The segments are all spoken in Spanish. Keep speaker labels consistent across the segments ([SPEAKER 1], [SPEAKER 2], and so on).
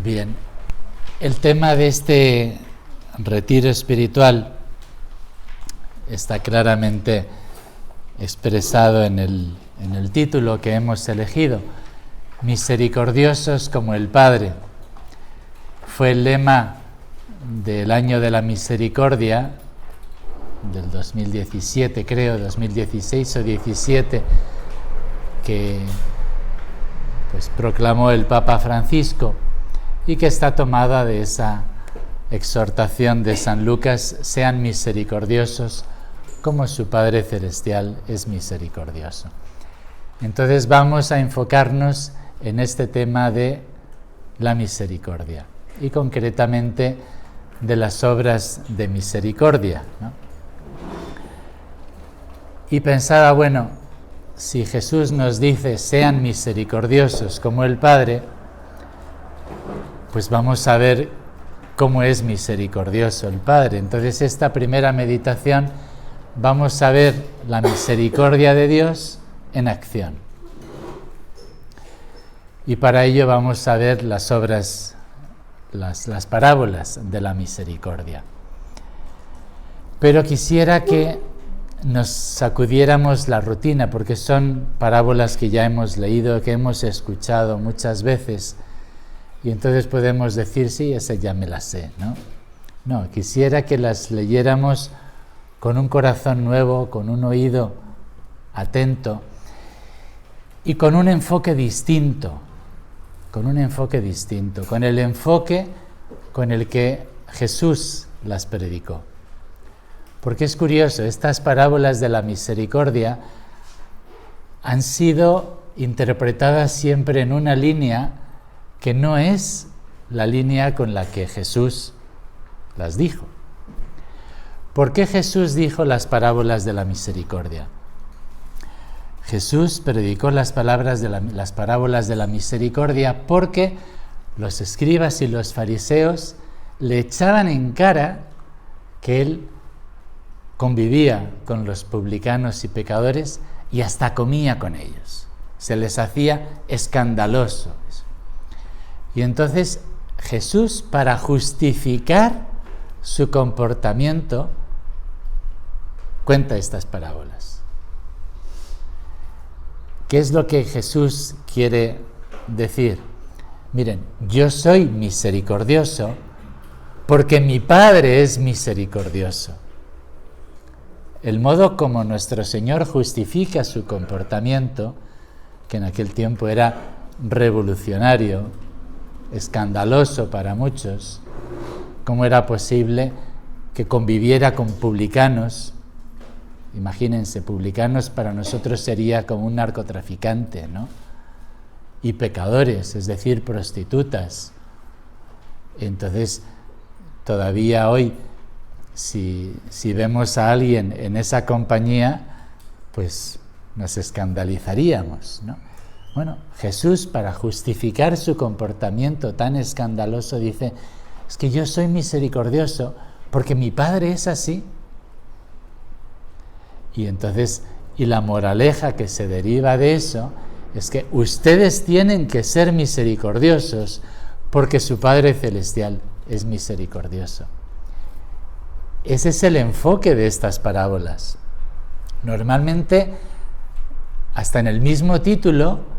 [SPEAKER 1] Bien, el tema de este retiro espiritual está claramente expresado en el título que hemos elegido, Misericordiosos como el Padre. Fue el lema del año de la misericordia, del 2017 creo, 2016 o 17, que pues proclamó el Papa Francisco y que está tomada de esa exhortación de San Lucas: sean misericordiosos como su Padre Celestial es misericordioso. Entonces vamos a enfocarnos en este tema de la misericordia y concretamente de las obras de misericordia, ¿no? Y pensaba, bueno, si Jesús nos dice sean misericordiosos como el Padre, pues vamos a ver cómo es misericordioso el Padre. Entonces, esta primera meditación vamos a ver la misericordia de Dios en acción. Y para ello vamos a ver las obras, las parábolas de la misericordia. Pero quisiera que nos sacudiéramos la rutina, porque son parábolas que ya hemos leído, que hemos escuchado muchas veces, y entonces podemos decir, sí, esa ya me la sé, ¿no? No, quisiera que las leyéramos con un corazón nuevo, con un oído atento y con un enfoque distinto, con el enfoque con el que Jesús las predicó. Porque es curioso, estas parábolas de la misericordia han sido interpretadas siempre en una línea que no es la línea con la que Jesús las dijo. ¿Por qué Jesús dijo las parábolas de la misericordia? Jesús predicó las parábolas de la misericordia porque los escribas y los fariseos le echaban en cara que él convivía con los publicanos y pecadores y hasta comía con ellos. Se les hacía escandaloso eso. Y entonces Jesús, para justificar su comportamiento, cuenta estas parábolas. ¿Qué es lo que Jesús quiere decir? Miren, yo soy misericordioso porque mi Padre es misericordioso. El modo como nuestro Señor justifica su comportamiento, que en aquel tiempo era revolucionario, escandaloso para muchos, cómo era posible que conviviera con publicanos. Imagínense, publicanos para nosotros sería como un narcotraficante, ¿no? Y pecadores, es decir, prostitutas. Entonces, todavía hoy, si vemos a alguien en esa compañía, pues nos escandalizaríamos, ¿no? Bueno, Jesús, para justificar su comportamiento tan escandaloso, dice: es que yo soy misericordioso porque mi Padre es así. Y entonces, y la moraleja que se deriva de eso es que ustedes tienen que ser misericordiosos porque su Padre Celestial es misericordioso. Ese es el enfoque de estas parábolas. Normalmente, hasta en el mismo título,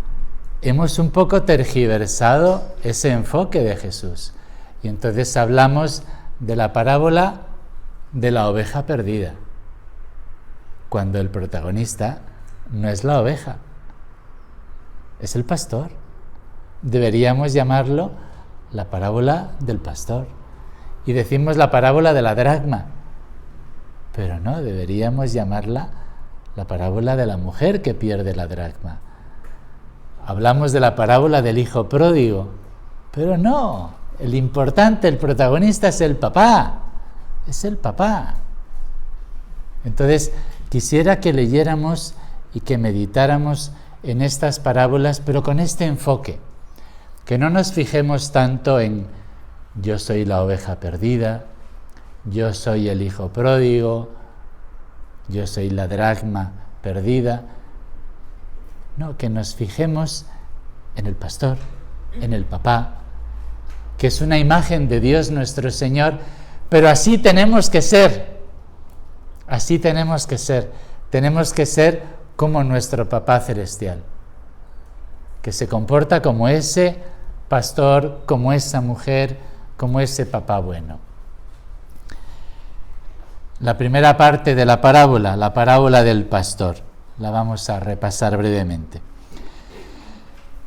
[SPEAKER 1] hemos un poco tergiversado ese enfoque de Jesús. Y entonces hablamos de la parábola de la oveja perdida, cuando el protagonista no es la oveja, es el pastor. Deberíamos llamarlo la parábola del pastor. Y decimos la parábola de la dracma, pero no, deberíamos llamarla la parábola de la mujer que pierde la dracma. Hablamos de la parábola del hijo pródigo, pero no, el importante, el protagonista es el papá, Entonces, quisiera que leyéramos y que meditáramos en estas parábolas, pero con este enfoque, que no nos fijemos tanto en yo soy la oveja perdida, yo soy el hijo pródigo, yo soy la dracma perdida. No, que nos fijemos en el pastor, en el papá, que es una imagen de Dios nuestro Señor, pero así tenemos que ser. Así tenemos que ser. Tenemos que ser como nuestro Papá Celestial, que se comporta como ese pastor, como esa mujer, como ese papá bueno. La primera parte de la parábola del pastor, la vamos a repasar brevemente.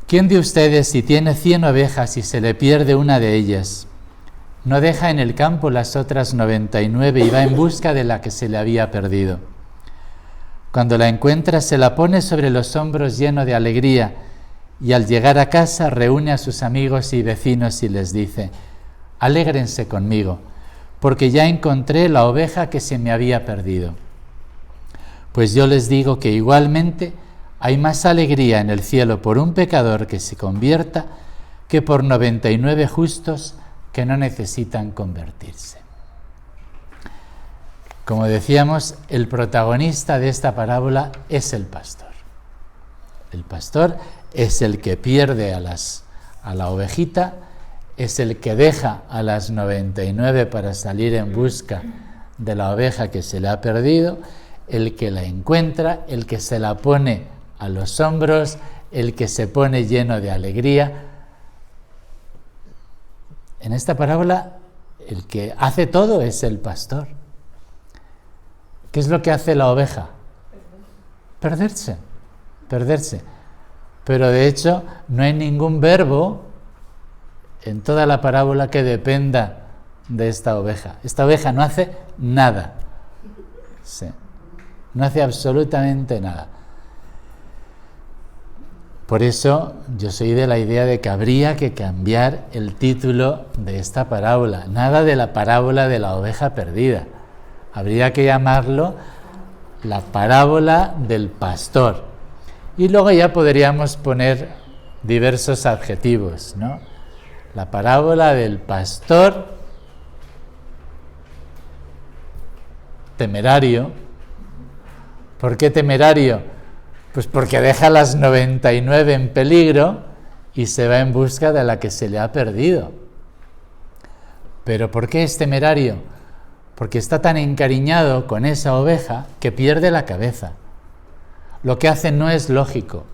[SPEAKER 1] ¿Quién de ustedes, si tiene 100 ovejas y se le pierde una de ellas, no deja en el campo las otras 99 y va en busca de la que se le había perdido? Cuando la encuentra, se la pone sobre los hombros lleno de alegría, y al llegar a casa reúne a sus amigos y vecinos y les dice: «Alégrense conmigo, porque ya encontré la oveja que se me había perdido». Pues yo les digo que igualmente hay más alegría en el cielo por un pecador que se convierta que por 99 justos que no necesitan convertirse. Como decíamos, el protagonista de esta parábola es el pastor. El pastor es el que pierde a la ovejita, es el que deja a las 99 para salir en busca de la oveja que se le ha perdido, el que la encuentra, el que se la pone a los hombros, el que se pone lleno de alegría. En esta parábola, el que hace todo es el pastor. ¿Qué es lo que hace la oveja? Perderse. Pero de hecho, no hay ningún verbo en toda la parábola que dependa de esta oveja. Esta oveja no hace nada. Sí. No hace absolutamente nada. Por eso yo soy de la idea de que habría que cambiar el título de esta parábola. Nada de la parábola de la oveja perdida. Habría que llamarlo la parábola del pastor. Y luego ya podríamos poner diversos adjetivos, ¿no? La parábola del pastor temerario. ¿Por qué temerario? Pues porque deja las 99 en peligro y se va en busca de la que se le ha perdido. ¿Pero por qué es temerario? Porque está tan encariñado con esa oveja que pierde la cabeza. Lo que hace no es lógico,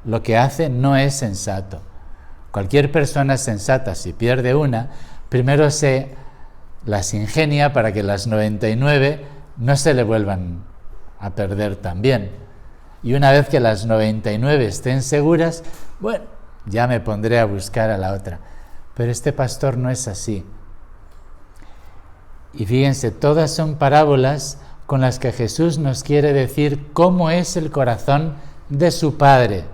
[SPEAKER 1] lo que hace no es sensato. Cualquier persona sensata, si pierde una, primero se las ingenia para que las 99 no se le vuelvan a perder también. Y una vez que las 99 estén seguras, bueno, ya me pondré a buscar a la otra. Pero este pastor no es así. Y fíjense, todas son parábolas con las que Jesús nos quiere decir cómo es el corazón de su Padre,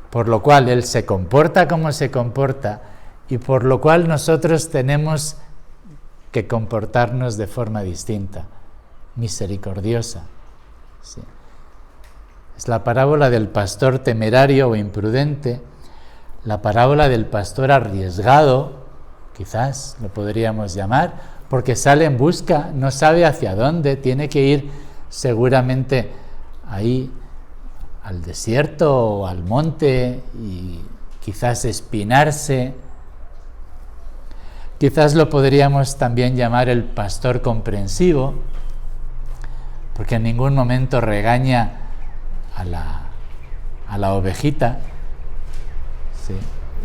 [SPEAKER 1] por lo cual Él se comporta como se comporta y por lo cual nosotros tenemos que comportarnos de forma distinta, misericordiosa. Sí. Es la parábola del pastor temerario o imprudente, la parábola del pastor arriesgado, quizás lo podríamos llamar, porque sale en busca, no sabe hacia dónde, tiene que ir seguramente ahí al desierto o al monte y quizás espinarse. Quizás lo podríamos también llamar el pastor comprensivo, porque en ningún momento regaña a la ovejita. Sí.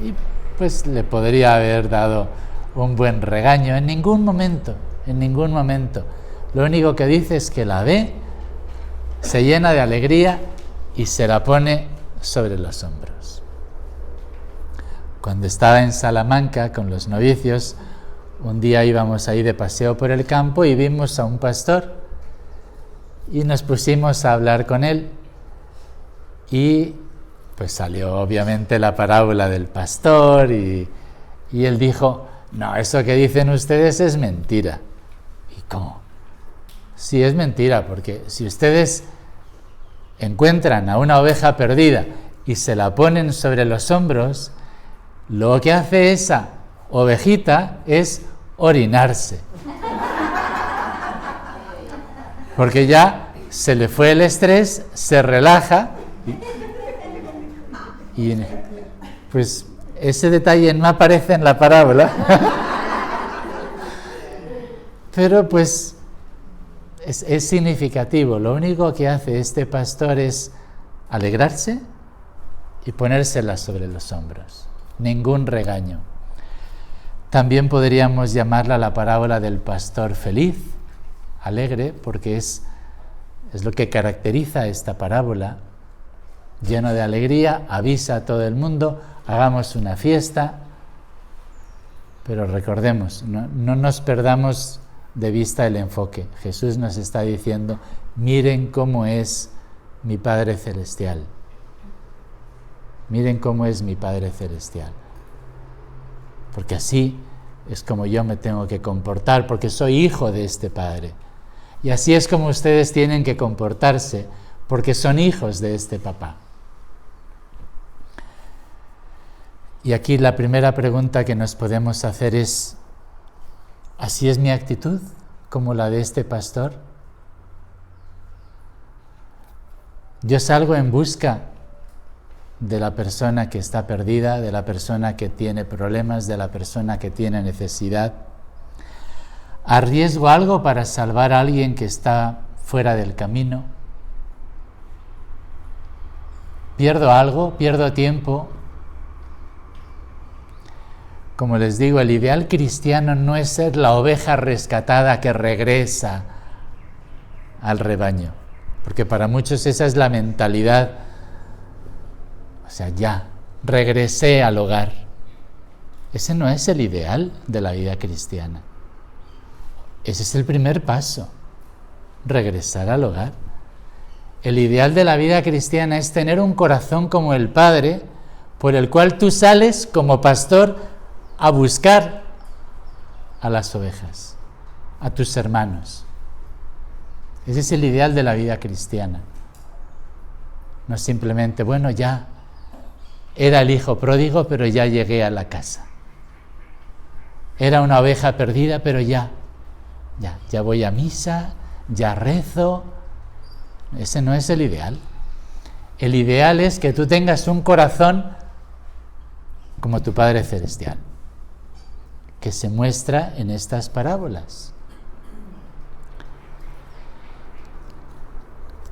[SPEAKER 1] Y pues le podría haber dado un buen regaño, en ningún momento. Lo único que dice es que la ve, se llena de alegría y se la pone sobre los hombros. Cuando estaba en Salamanca con los novicios, un día íbamos ahí de paseo por el campo y vimos a un pastor y nos pusimos a hablar con él y pues salió obviamente la parábola del pastor y él dijo: no, eso que dicen ustedes es mentira. ¿Y cómo? Sí, es mentira, porque si ustedes encuentran a una oveja perdida y se la ponen sobre los hombros, lo que hace esa ovejita es orinarse. Porque ya se le fue el estrés, se relaja y pues Ese detalle no aparece en la parábola. Pero pues es significativo. Lo único que hace este pastor es alegrarse y ponérsela sobre los hombros. Ningún regaño. También podríamos llamarla la parábola del pastor feliz, alegre, porque es lo que caracteriza esta parábola. Lleno de alegría, avisa a todo el mundo, hagamos una fiesta. Pero recordemos, no nos perdamos de vista el enfoque. Jesús nos está diciendo, miren cómo es mi Padre Celestial. Miren cómo es mi Padre Celestial. Porque así es como yo me tengo que comportar, porque soy hijo de este Padre. Y así es como ustedes tienen que comportarse, porque son hijos de este papá. Y aquí la primera pregunta que nos podemos hacer es, ¿así es mi actitud como la de este pastor? Yo salgo en busca de la persona que está perdida, de la persona que tiene problemas, de la persona que tiene necesidad. ¿Arriesgo algo para salvar a alguien que está fuera del camino? ¿Pierdo algo? ¿Pierdo tiempo? Como les digo, el ideal cristiano no es ser la oveja rescatada que regresa al rebaño, porque para muchos esa es la mentalidad. O sea, ya, regresé al hogar. Ese no es el ideal de la vida cristiana. Ese es el primer paso, regresar al hogar. El ideal de la vida cristiana es tener un corazón como el Padre, por el cual tú sales como pastor a buscar a las ovejas, a tus hermanos. Ese es el ideal de la vida cristiana. No simplemente, bueno, ya era el hijo pródigo, pero ya llegué a la casa. Era una oveja perdida, pero ya voy a misa, ya rezo. Ese no es el ideal. El ideal es que tú tengas un corazón como tu Padre Celestial, que se muestra en estas parábolas.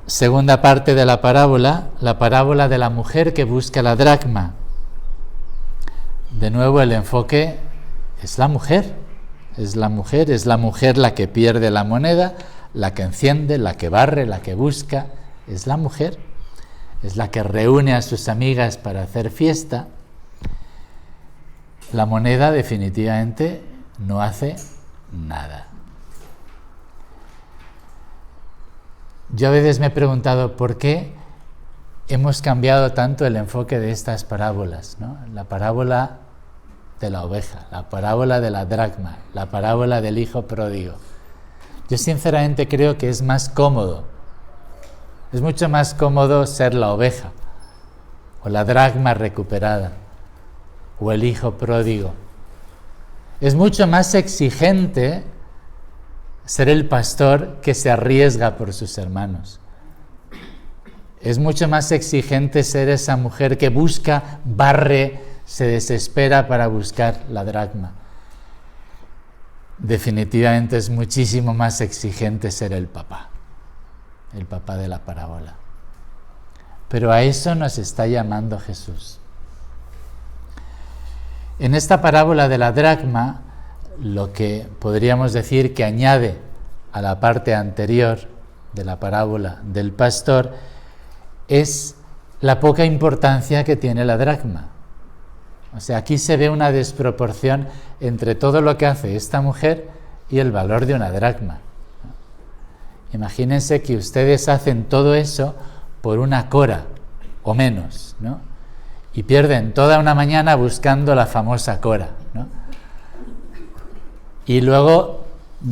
[SPEAKER 1] Segunda parte de la parábola de la mujer que busca la dracma. De nuevo el enfoque es la mujer. Es la mujer la que pierde la moneda, la que enciende, la que barre, la que busca. Es la mujer. Es la que reúne a sus amigas para hacer fiesta. La moneda definitivamente no hace nada. Yo a veces me he preguntado por qué hemos cambiado tanto el enfoque de estas parábolas, ¿no? La parábola de la oveja, la parábola de la dracma, la parábola del hijo pródigo. Yo sinceramente creo que es más cómodo, es mucho más cómodo ser la oveja, o la dracma recuperada, o el hijo pródigo. Es mucho más exigente ser el pastor que se arriesga por sus hermanos. Es mucho más exigente ser esa mujer que busca, barre, se desespera para buscar la dracma. Definitivamente es muchísimo más exigente ser el papá de la parábola. Pero a eso nos está llamando Jesús. En esta parábola de la dracma, lo que podríamos decir que añade a la parte anterior de la parábola del pastor es la poca importancia que tiene la dracma. O sea, aquí se ve una desproporción entre todo lo que hace esta mujer y el valor de una dracma. Imagínense que ustedes hacen todo eso por una cora o menos, ¿no? Y pierden toda una mañana buscando la famosa cora, ¿no? Y luego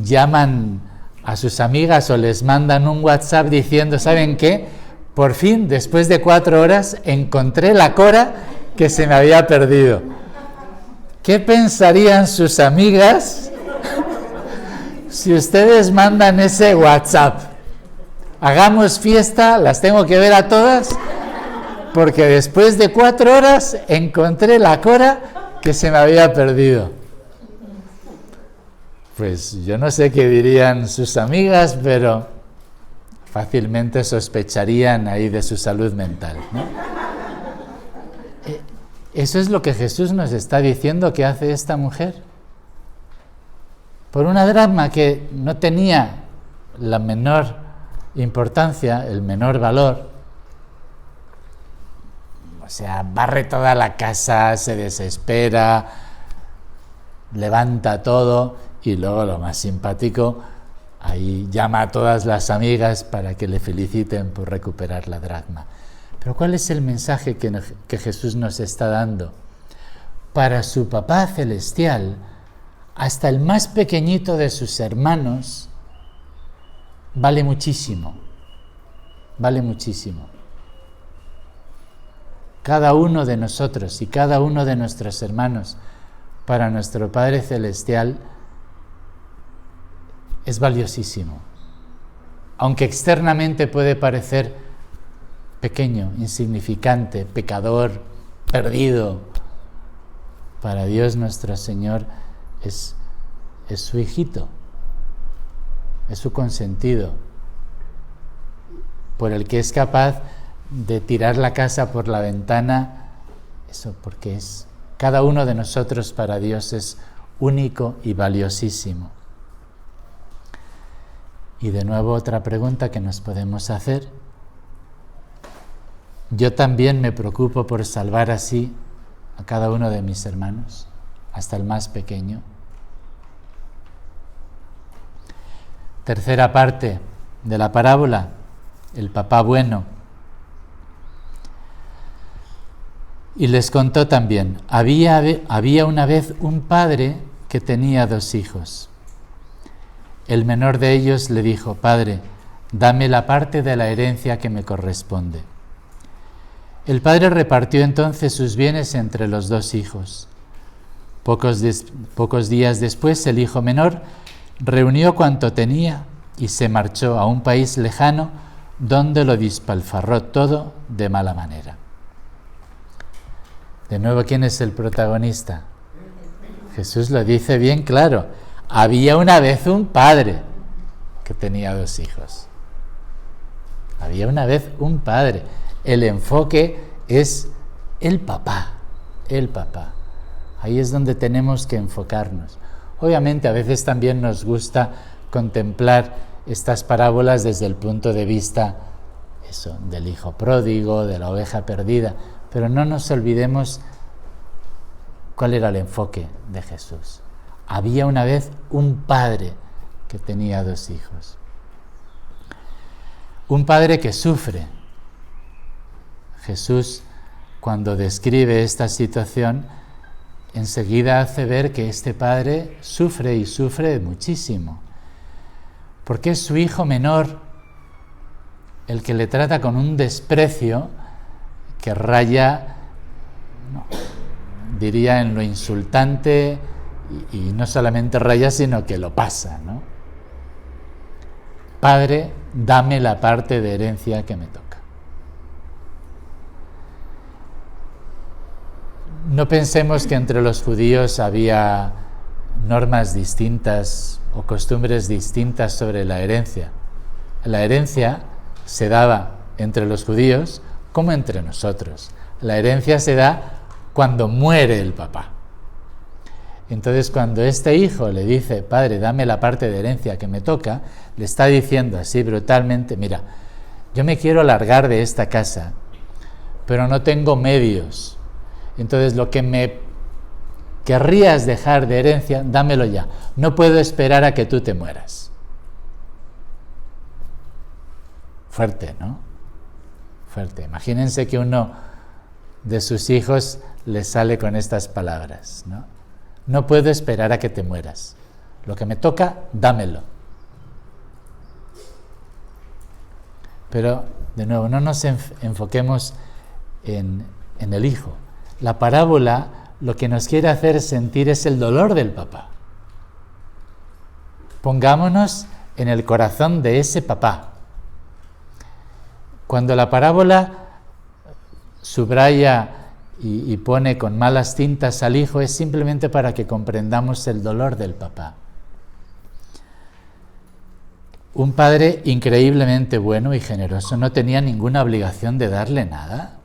[SPEAKER 1] llaman a sus amigas o les mandan un WhatsApp diciendo, ¿saben qué? Por fin, después de 4 horas, encontré la cora que se me había perdido. ¿Qué pensarían sus amigas si ustedes mandan ese WhatsApp? ¿Hagamos fiesta? ¿Las tengo que ver a todas? porque después de 4 horas encontré la cora que se me había perdido. Pues yo no sé qué dirían sus amigas, pero fácilmente sospecharían ahí de su salud mental, ¿no? Eso es lo que Jesús nos está diciendo que hace esta mujer. Por una dracma que no tenía la menor importancia, el menor valor, o sea, barre toda la casa, se desespera, levanta todo y luego lo más simpático, ahí llama a todas las amigas para que le feliciten por recuperar la dracma. Pero ¿cuál es el mensaje que Jesús nos está dando? Para su Papá Celestial, hasta el más pequeñito de sus hermanos vale muchísimo. Vale muchísimo. Cada uno de nosotros y cada uno de nuestros hermanos, para nuestro Padre Celestial, es valiosísimo. Aunque externamente puede parecer pequeño, insignificante, pecador, perdido, para Dios nuestro Señor es su hijito, es su consentido, por el que es capaz de tirar la casa por la ventana, eso porque cada uno de nosotros para Dios es único y valiosísimo. Y de nuevo otra pregunta que nos podemos hacer: ¿yo también me preocupo por salvar así a cada uno de mis hermanos, hasta el más pequeño? Tercera parte de la parábola, el papá bueno. Y les contó también, había una vez un padre que tenía 2 hijos. El menor de ellos le dijo: Padre, dame la parte de la herencia que me corresponde. El padre repartió entonces sus bienes entre los 2 hijos. Pocos días después, el hijo menor reunió cuanto tenía y se marchó a un país lejano donde lo despilfarró todo de mala manera. De nuevo, ¿quién es el protagonista? Jesús lo dice bien claro. Había una vez un padre que tenía 2 hijos. Había una vez un padre. El enfoque es el papá. Ahí es donde tenemos que enfocarnos. Obviamente a veces también nos gusta contemplar estas parábolas desde el punto de vista del hijo pródigo, de la oveja perdida, pero no nos olvidemos cuál era el enfoque de Jesús. Había una vez un padre que tenía 2 hijos. Un padre que sufre. Jesús, cuando describe esta situación, enseguida hace ver que este padre sufre y sufre muchísimo, porque es su hijo menor el que le trata con un desprecio que raya, diría, en lo insultante, y no solamente raya, sino que lo pasa, ¿no? Padre, dame la parte de herencia que me toca. No pensemos que entre los judíos había normas distintas o costumbres distintas sobre la herencia. La herencia se daba entre los judíos como entre nosotros. La herencia se da cuando muere el papá. Entonces, cuando este hijo le dice: Padre, dame la parte de herencia que me toca, le está diciendo así brutalmente: mira, yo me quiero largar de esta casa, pero no tengo medios. Entonces, lo que me querrías dejar de herencia, dámelo ya. No puedo esperar a que tú te mueras. Fuerte, ¿no? Fuerte. Imagínense que uno de sus hijos le sale con estas palabras, ¿no? No puedo esperar a que te mueras. Lo que me toca, dámelo. Pero, de nuevo, no nos enfoquemos en el hijo. La parábola lo que nos quiere hacer sentir es el dolor del papá. Pongámonos en el corazón de ese papá. Cuando la parábola subraya y pone con malas tintas al hijo es simplemente para que comprendamos el dolor del papá. Un padre increíblemente bueno y generoso no tenía ninguna obligación de darle nada.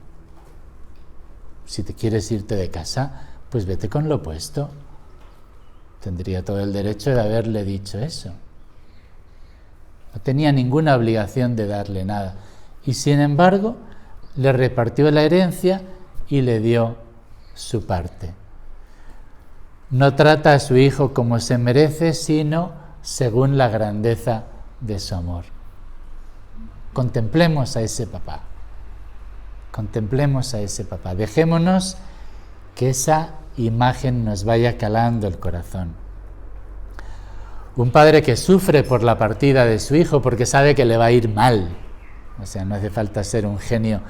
[SPEAKER 1] Si te quieres irte de casa, pues vete con lo opuesto. Tendría todo el derecho de haberle dicho eso. No tenía ninguna obligación de darle nada. Y sin embargo, le repartió la herencia y le dio su parte. No trata a su hijo como se merece, sino según la grandeza de su amor. Contemplemos a ese papá. Contemplemos a ese papá. Dejémonos que esa imagen nos vaya calando el corazón. Un padre que sufre por la partida de su hijo porque sabe que le va a ir mal. O sea, no hace falta ser un genio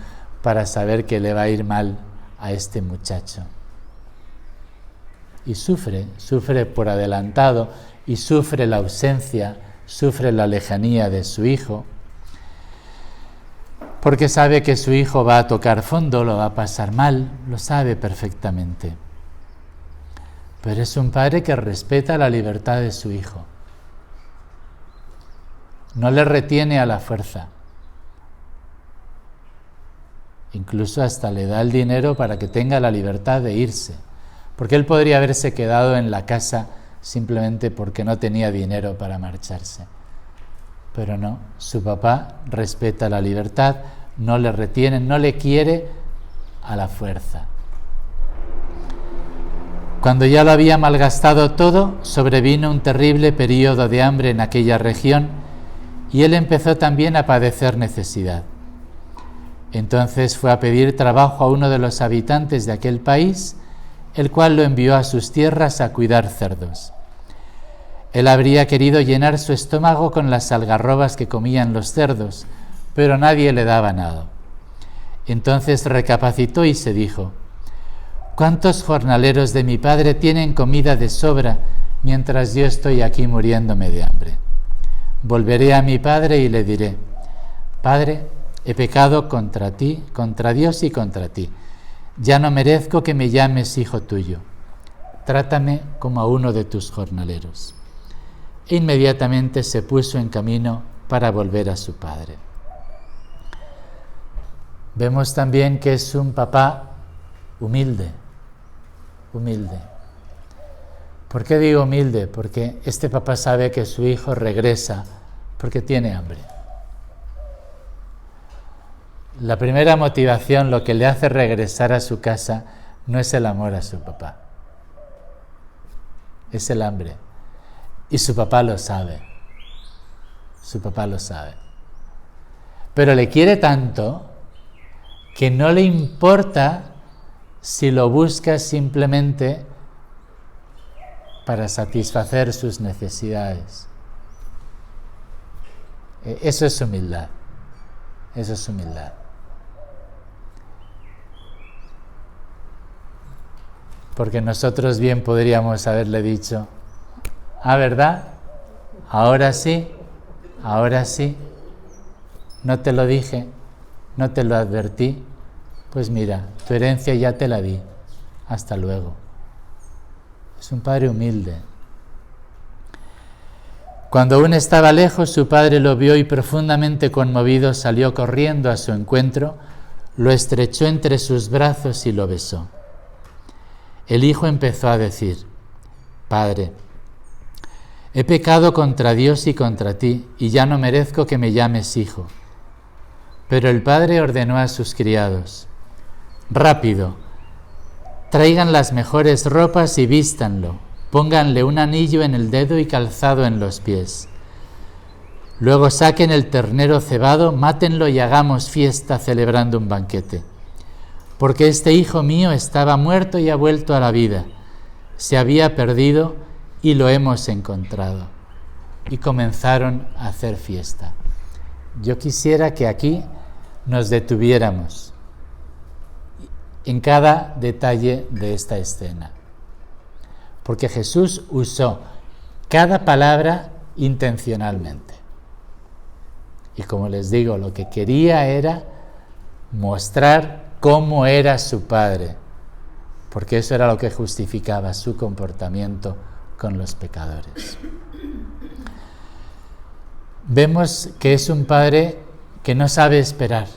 [SPEAKER 1] para saber que le va a ir mal a este muchacho. Y sufre por adelantado y sufre la ausencia, sufre la lejanía de su hijo, porque sabe que su hijo va a tocar fondo, lo va a pasar mal, lo sabe perfectamente. Pero es un padre que respeta la libertad de su hijo. No le retiene a la fuerza. Incluso hasta le da el dinero para que tenga la libertad de irse, porque él podría haberse quedado en la casa simplemente porque no tenía dinero para marcharse. Pero no, su papá respeta la libertad, no le retiene, no le quiere a la fuerza. Cuando ya lo había malgastado todo, sobrevino un terrible período de hambre en aquella región y él empezó también a padecer necesidad. Entonces fue a pedir trabajo a uno de los habitantes de aquel país, el cual lo envió a sus tierras a cuidar cerdos. Él habría querido llenar su estómago con las algarrobas que comían los cerdos, pero nadie le daba nada. Entonces recapacitó y se dijo: ¿cuántos jornaleros de mi padre tienen comida de sobra mientras yo estoy aquí muriéndome de hambre? Volveré a mi padre y le diré: Padre, he pecado contra ti, contra Dios y contra ti. Ya no merezco que me llames hijo tuyo. Trátame como a uno de tus jornaleros. E inmediatamente se puso en camino para volver a su padre. Vemos también que es un papá humilde. Humilde. ¿Por qué digo humilde? Porque este papá sabe que su hijo regresa porque tiene hambre. La primera motivación, lo que le hace regresar a su casa, no es el amor a su papá, es el hambre. Y su papá lo sabe. Su papá lo sabe. Pero le quiere tanto que no le importa si lo busca simplemente para satisfacer sus necesidades. Eso es humildad. Eso es humildad. Porque nosotros bien podríamos haberle dicho: ah, ¿verdad? Ahora sí, no te lo dije, no te lo advertí, pues mira, tu herencia ya te la di, hasta luego. Es un padre humilde. Cuando aún estaba lejos, su padre lo vio y profundamente conmovido salió corriendo a su encuentro, lo estrechó entre sus brazos y lo besó. El hijo empezó a decir: Padre, he pecado contra Dios y contra ti, y ya no merezco que me llames hijo. Pero el padre ordenó a sus criados: rápido, traigan las mejores ropas y vístanlo, pónganle un anillo en el dedo y calzado en los pies. Luego saquen el ternero cebado, mátenlo y hagamos fiesta celebrando un banquete. Porque este hijo mío estaba muerto y ha vuelto a la vida, se había perdido y lo hemos encontrado. Y comenzaron a hacer fiesta. Yo quisiera que aquí nos detuviéramos en cada detalle de esta escena, porque Jesús usó cada palabra intencionalmente. Y como les digo, lo que quería era mostrar cómo era su padre, porque eso era lo que justificaba su comportamiento con los pecadores. Vemos que es un padre que no sabe esperar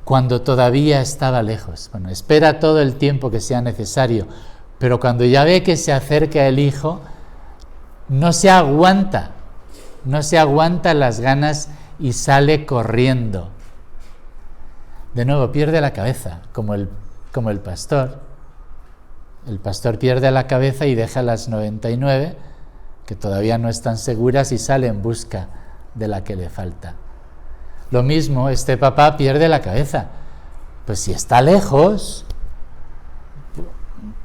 [SPEAKER 1] cuando todavía estaba lejos. Bueno, espera todo el tiempo que sea necesario, pero cuando ya ve que se acerca el hijo, no se aguanta las ganas y sale corriendo. De nuevo, pierde la cabeza, como el pastor. El pastor pierde la cabeza y deja las 99, que todavía no están seguras, y sale en busca de la que le falta. Lo mismo, este papá pierde la cabeza. Pues si está lejos,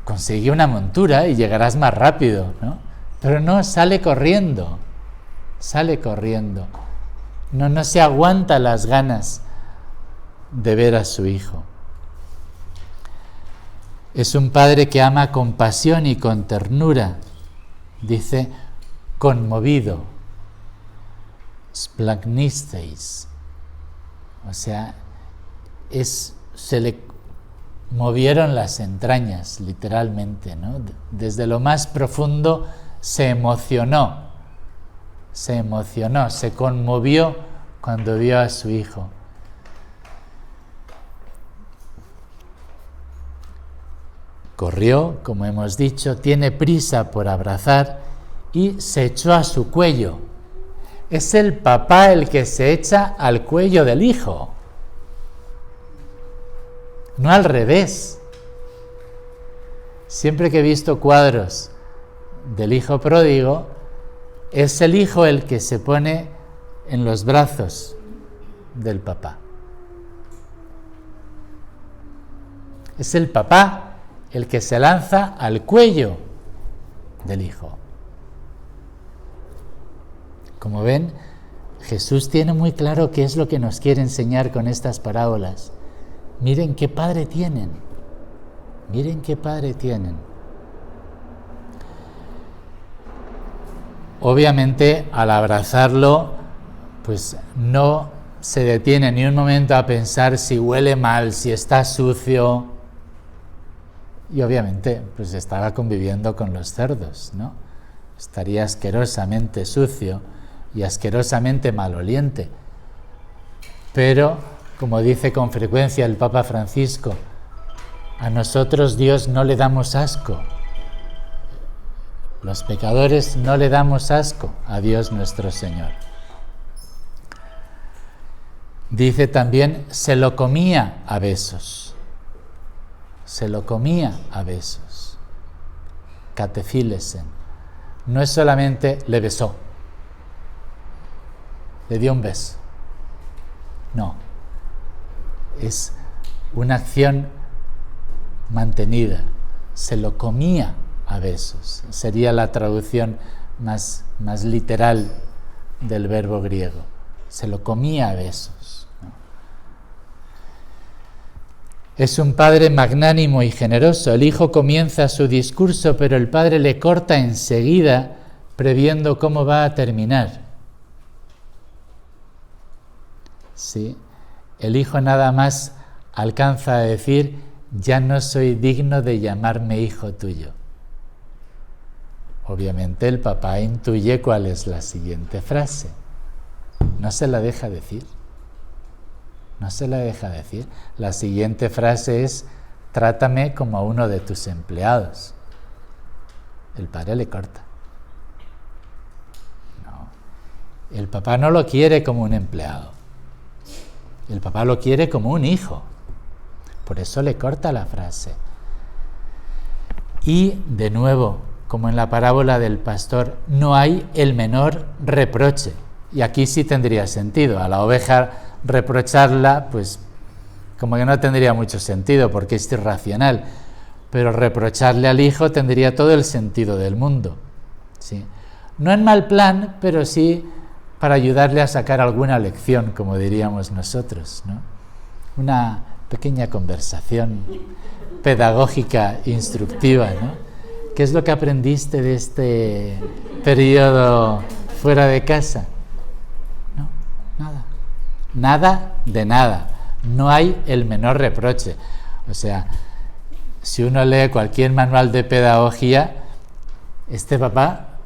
[SPEAKER 1] consigue una montura y llegarás más rápido, ¿no? Pero no, sale corriendo. No se aguanta las ganas de ver a su hijo. Es un padre que ama con pasión y con ternura. Dice, conmovido. Splagnisteis. O sea, se le movieron las entrañas, literalmente, ¿no? Desde lo más profundo se emocionó, se conmovió cuando vio a su hijo. Corrió, como hemos dicho, tiene prisa por abrazar y se echó a su cuello. Es el papá el que se echa al cuello del hijo, no al revés. Siempre que he visto cuadros del hijo pródigo, es el hijo el que se pone en los brazos del papá. Es el papá el que se lanza al cuello del hijo. Como ven, Jesús tiene muy claro qué es lo que nos quiere enseñar con estas parábolas. Miren qué padre tienen. Obviamente, al abrazarlo, pues no se detiene ni un momento a pensar si huele mal, si está sucio. Y obviamente, pues estaba conviviendo con los cerdos, ¿no? Estaría asquerosamente sucio y asquerosamente maloliente. Pero, como dice con frecuencia el Papa Francisco, a nosotros Dios no le damos asco. Los pecadores no le damos asco a Dios nuestro Señor. Dice también, se lo comía a besos. Catefilesen. No es solamente le besó, le dio un beso. No, es una acción mantenida. Se lo comía a besos. Sería la traducción más literal del verbo griego. Se lo comía a besos, ¿no? Es un padre magnánimo y generoso. El hijo comienza su discurso, pero el padre le corta enseguida, previendo cómo va a terminar. Sí, el hijo nada más alcanza a decir, ya no soy digno de llamarme hijo tuyo. Obviamente el papá intuye cuál es la siguiente frase. No se la deja decir. La siguiente frase es, trátame como a uno de tus empleados. El padre le corta. No, el papá no lo quiere como un empleado. El papá lo quiere como un hijo. Por eso le corta la frase. Y, de nuevo, como en la parábola del pastor, no hay el menor reproche. Y aquí sí tendría sentido. A la oveja reprocharla, pues como que no tendría mucho sentido porque es irracional. Pero reprocharle al hijo tendría todo el sentido del mundo, ¿sí? No en mal plan, pero sí para ayudarle a sacar alguna lección, como diríamos nosotros, ¿no? Una pequeña conversación pedagógica, instructiva, ¿no? ¿Qué es lo que aprendiste de este periodo fuera de casa? No, nada. Nada de nada. no hay el menor reproche. O sea, si uno lee cualquier manual de pedagogía, este papá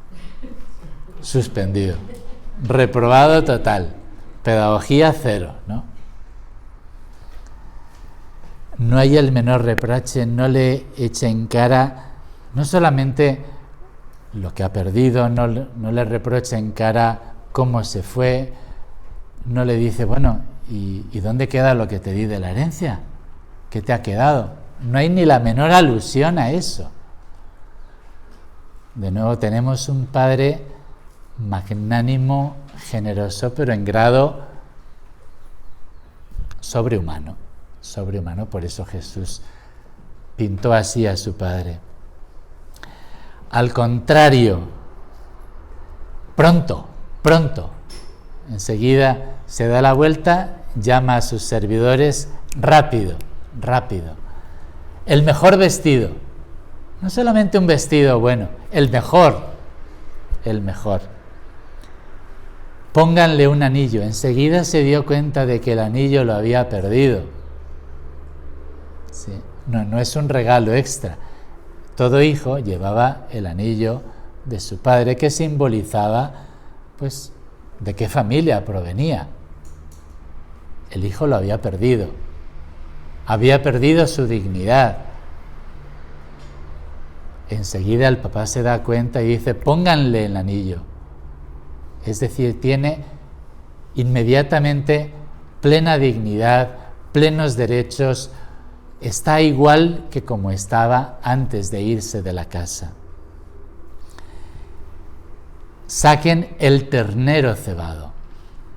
[SPEAKER 1] suspendido, reprobado total, pedagogía cero, ¿no? No hay el menor reproche, no le echa en cara no solamente lo que ha perdido, no le reprocha en cara cómo se fue, no le dice, bueno, ¿y dónde queda lo que te di de la herencia? ¿Qué te ha quedado? No hay ni la menor alusión a eso. De nuevo tenemos un padre magnánimo, generoso, pero en grado sobrehumano. Sobrehumano, por eso Jesús pintó así a su padre. Al contrario, pronto, enseguida se da la vuelta, llama a sus servidores, rápido, el mejor vestido, no solamente un vestido bueno, el mejor, pónganle un anillo. Enseguida se dio cuenta de que el anillo lo había perdido. Sí. No es un regalo extra. Todo hijo llevaba el anillo de su padre, que simbolizaba, pues, de qué familia provenía. El hijo lo había perdido su dignidad. Enseguida el papá se da cuenta y dice, pónganle el anillo. Es decir, tiene inmediatamente plena dignidad, plenos derechos, está igual que como estaba antes de irse de la casa. Saquen el ternero cebado,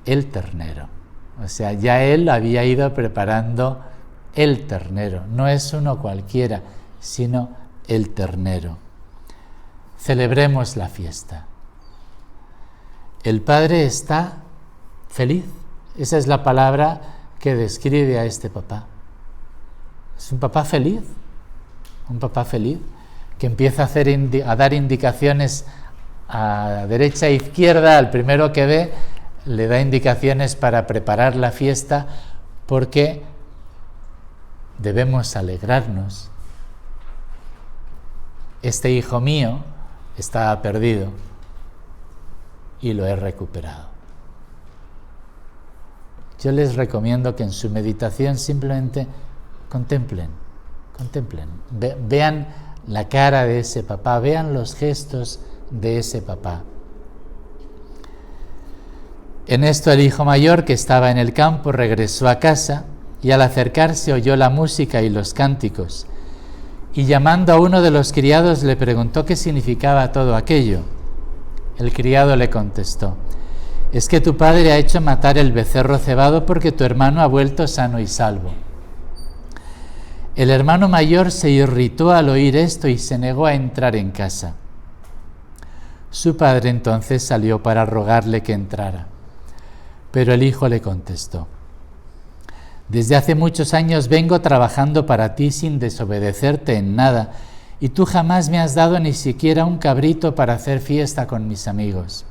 [SPEAKER 1] el ternero. O sea, ya él había ido preparando el ternero. No es uno cualquiera, sino el ternero. Celebremos la fiesta. El padre está feliz. Esa es la palabra que describe a este papá. Es un papá feliz, que empieza a dar indicaciones a derecha e izquierda. Al primero que ve le da indicaciones para preparar la fiesta, porque debemos alegrarnos. Este hijo mío estaba perdido y lo he recuperado. Yo les recomiendo que en su meditación simplemente contemplen, vean la cara de ese papá, vean los gestos de ese papá. En esto el hijo mayor, que estaba en el campo, regresó a casa y al acercarse oyó la música y los cánticos, y llamando a uno de los criados le preguntó qué significaba todo aquello. El criado le contestó: es que tu padre ha hecho matar el becerro cebado porque tu hermano ha vuelto sano y salvo. El hermano mayor se irritó al oír esto y se negó a entrar en casa. Su padre entonces salió para rogarle que entrara. Pero el hijo le contestó: desde hace muchos años vengo trabajando para ti sin desobedecerte en nada, y tú jamás me has dado ni siquiera un cabrito para hacer fiesta con mis amigos.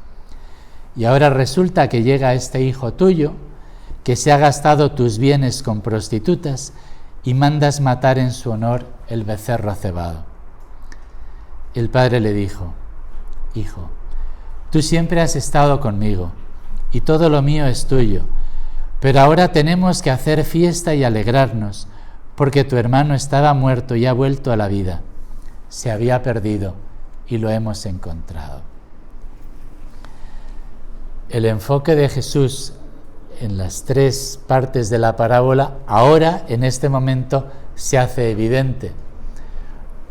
[SPEAKER 1] Y ahora resulta que llega este hijo tuyo, que se ha gastado tus bienes con prostitutas, y mandas matar en su honor el becerro cebado. El padre le dijo: hijo, tú siempre has estado conmigo, y todo lo mío es tuyo, pero ahora tenemos que hacer fiesta y alegrarnos, porque tu hermano estaba muerto y ha vuelto a la vida. Se había perdido y lo hemos encontrado. El enfoque de Jesús en las tres partes de la parábola, ahora, en este momento, se hace evidente,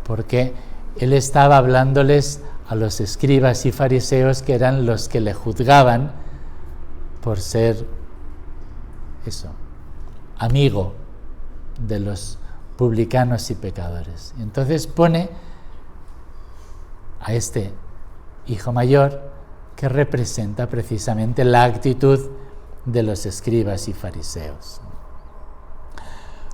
[SPEAKER 1] porque él estaba hablándoles a los escribas y fariseos, que eran los que le juzgaban por ser amigo de los publicanos y pecadores. Y entonces pone a este hijo mayor, que representa precisamente la actitud de los escribas y fariseos.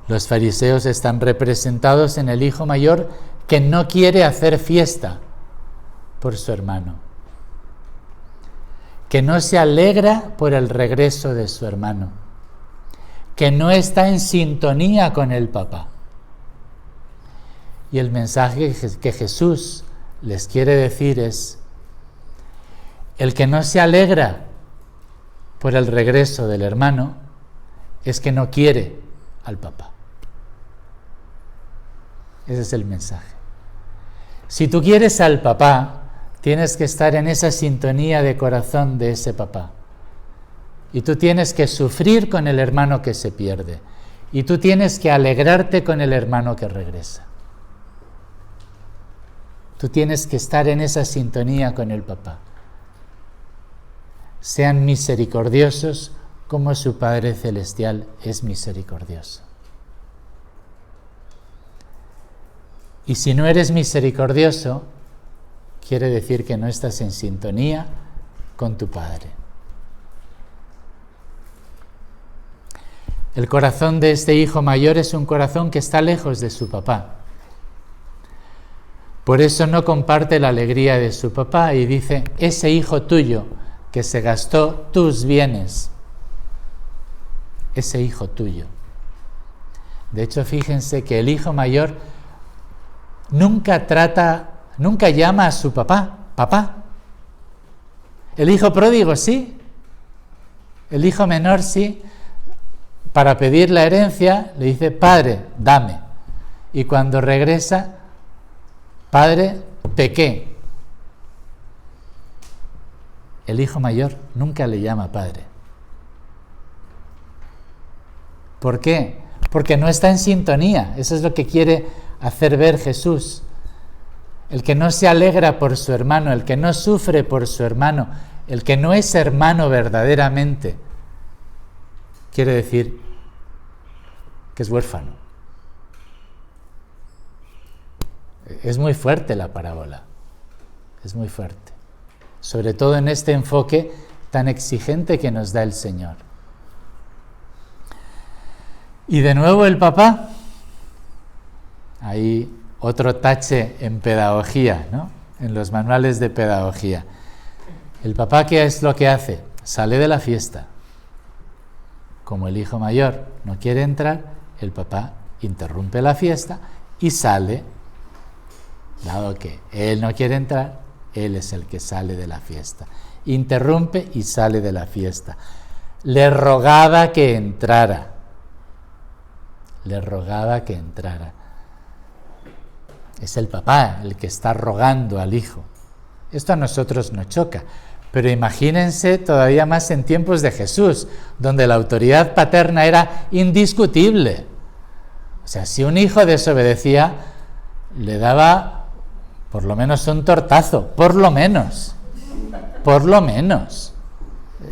[SPEAKER 1] Los fariseos están representados en el hijo mayor, que no quiere hacer fiesta por su hermano, que no se alegra por el regreso de su hermano, que no está en sintonía con el papá. Y el mensaje que Jesús les quiere decir es: el que no se alegra por el regreso del hermano es que no quiere al papá. Ese es el mensaje. Si tú quieres al papá, tienes que estar en esa sintonía de corazón de ese papá. Y tú tienes que sufrir con el hermano que se pierde. Y tú tienes que alegrarte con el hermano que regresa. Tú tienes que estar en esa sintonía con el papá. Sean misericordiosos como su Padre Celestial es misericordioso. Y si no eres misericordioso, quiere decir que no estás en sintonía con tu Padre. El corazón de este hijo mayor es un corazón que está lejos de su papá. Por eso no comparte la alegría de su papá y dice: ese hijo tuyo que se gastó tus bienes, ese hijo tuyo. De hecho, fíjense que el hijo mayor nunca llama a su papá, papá. El hijo pródigo sí, el hijo menor sí. Para pedir la herencia le dice: padre, dame. Y cuando regresa: padre, pequé. El hijo mayor nunca le llama padre. ¿Por qué? Porque no está en sintonía. Eso es lo que quiere hacer ver Jesús. El que no se alegra por su hermano, el que no sufre por su hermano, el que no es hermano verdaderamente, quiere decir que es huérfano. Es muy fuerte la parábola, es muy fuerte, sobre todo en este enfoque tan exigente que nos da el Señor. Y de nuevo el papá, ahí otro tache en pedagogía, ¿no? En los manuales de pedagogía. El papá, ¿qué es lo que hace? Sale de la fiesta. Como el hijo mayor no quiere entrar, el papá interrumpe la fiesta y sale. Dado que él no quiere entrar, él es el que sale de la fiesta. Interrumpe y sale de la fiesta. Le rogaba que entrara. Le rogaba que entrara. Es el papá el que está rogando al hijo. Esto a nosotros nos choca. Pero imagínense todavía más en tiempos de Jesús, donde la autoridad paterna era indiscutible. O sea, si un hijo desobedecía, le daba por lo menos un tortazo, por lo menos.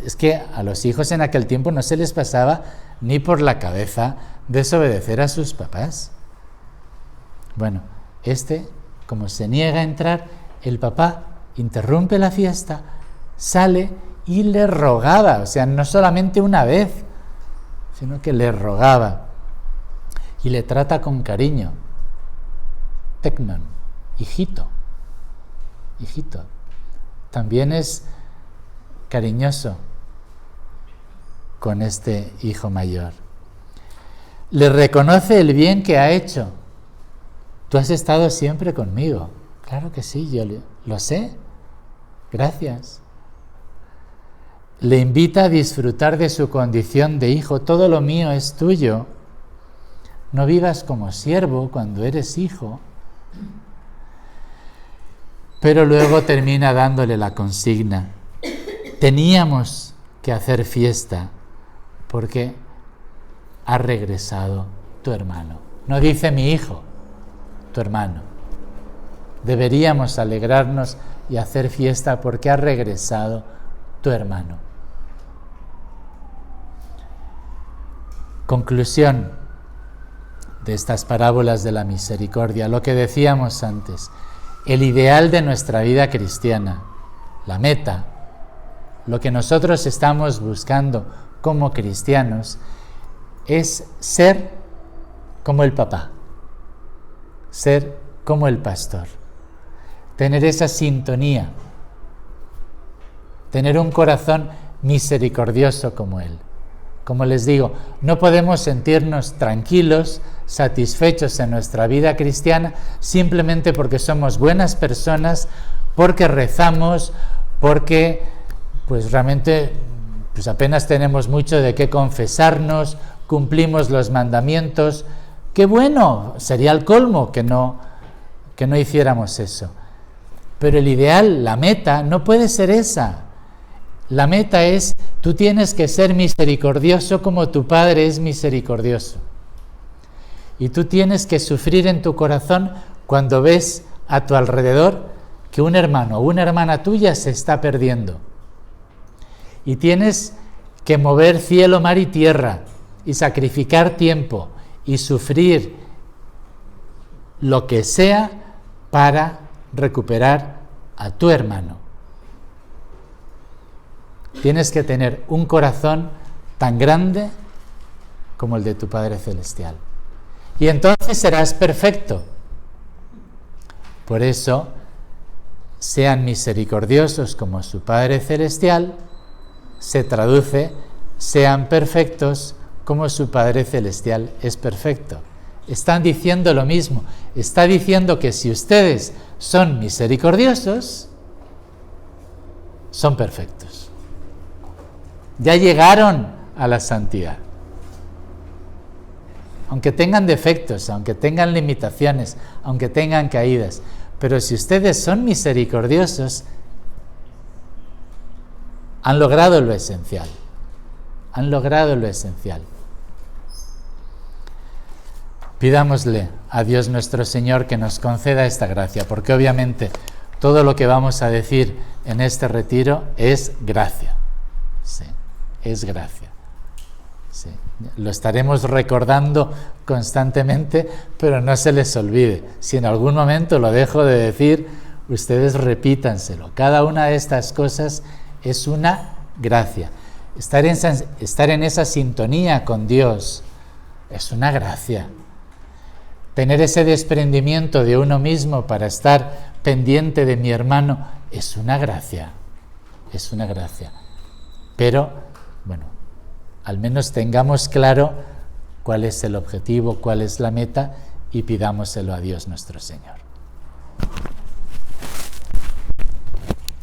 [SPEAKER 1] Es que a los hijos en aquel tiempo no se les pasaba ni por la cabeza desobedecer a sus papás. Bueno, como se niega a entrar, el papá interrumpe la fiesta, sale y le rogaba, o sea, no solamente una vez, sino que le rogaba y le trata con cariño. Teknon, hijito. También es cariñoso con este hijo mayor. Le reconoce el bien que ha hecho. Tú has estado siempre conmigo. Claro que sí, yo lo sé. Gracias. Le invita a disfrutar de su condición de hijo. Todo lo mío es tuyo. No vivas como siervo cuando eres hijo. Pero luego termina dándole la consigna. Teníamos que hacer fiesta porque ha regresado tu hermano. No dice mi hijo, tu hermano. Deberíamos alegrarnos y hacer fiesta porque ha regresado tu hermano. Conclusión de estas parábolas de la misericordia, lo que decíamos antes. El ideal de nuestra vida cristiana, la meta, lo que nosotros estamos buscando como cristianos, es ser como el papá, ser como el pastor, tener esa sintonía, tener un corazón misericordioso como él, Como les digo, no podemos sentirnos tranquilos, satisfechos en nuestra vida cristiana simplemente porque somos buenas personas, porque rezamos, porque pues realmente pues apenas tenemos mucho de qué confesarnos, cumplimos los mandamientos. ¡Qué bueno! Sería el colmo que no hiciéramos eso. Pero el ideal, la meta, no puede ser esa. La meta es, tú tienes que ser misericordioso como tu Padre es misericordioso. Y tú tienes que sufrir en tu corazón cuando ves a tu alrededor que un hermano o una hermana tuya se está perdiendo. Y tienes que mover cielo, mar y tierra y sacrificar tiempo y sufrir lo que sea para recuperar a tu hermano. Tienes que tener un corazón tan grande como el de tu Padre Celestial. Y entonces serás perfecto. Por eso, sean misericordiosos como su Padre Celestial, se traduce, sean perfectos como su Padre Celestial es perfecto. Están diciendo lo mismo. Está diciendo que si ustedes son misericordiosos, son perfectos. Ya llegaron a la santidad. Aunque tengan defectos, aunque tengan limitaciones, aunque tengan caídas. Pero si ustedes son misericordiosos, han logrado lo esencial. Han logrado lo esencial. Pidámosle a Dios nuestro Señor que nos conceda esta gracia, porque obviamente todo lo que vamos a decir en este retiro es gracia. Sí, es gracia. Sí, lo estaremos recordando constantemente, pero no se les olvide. Si en algún momento lo dejo de decir, ustedes repítanselo. Cada una de estas cosas es una gracia. Estar en esa sintonía con Dios es una gracia. Tener ese desprendimiento de uno mismo para estar pendiente de mi hermano es una gracia. Es una gracia. Pero, bueno, al menos tengamos claro cuál es el objetivo, cuál es la meta y pidámoselo a Dios nuestro Señor.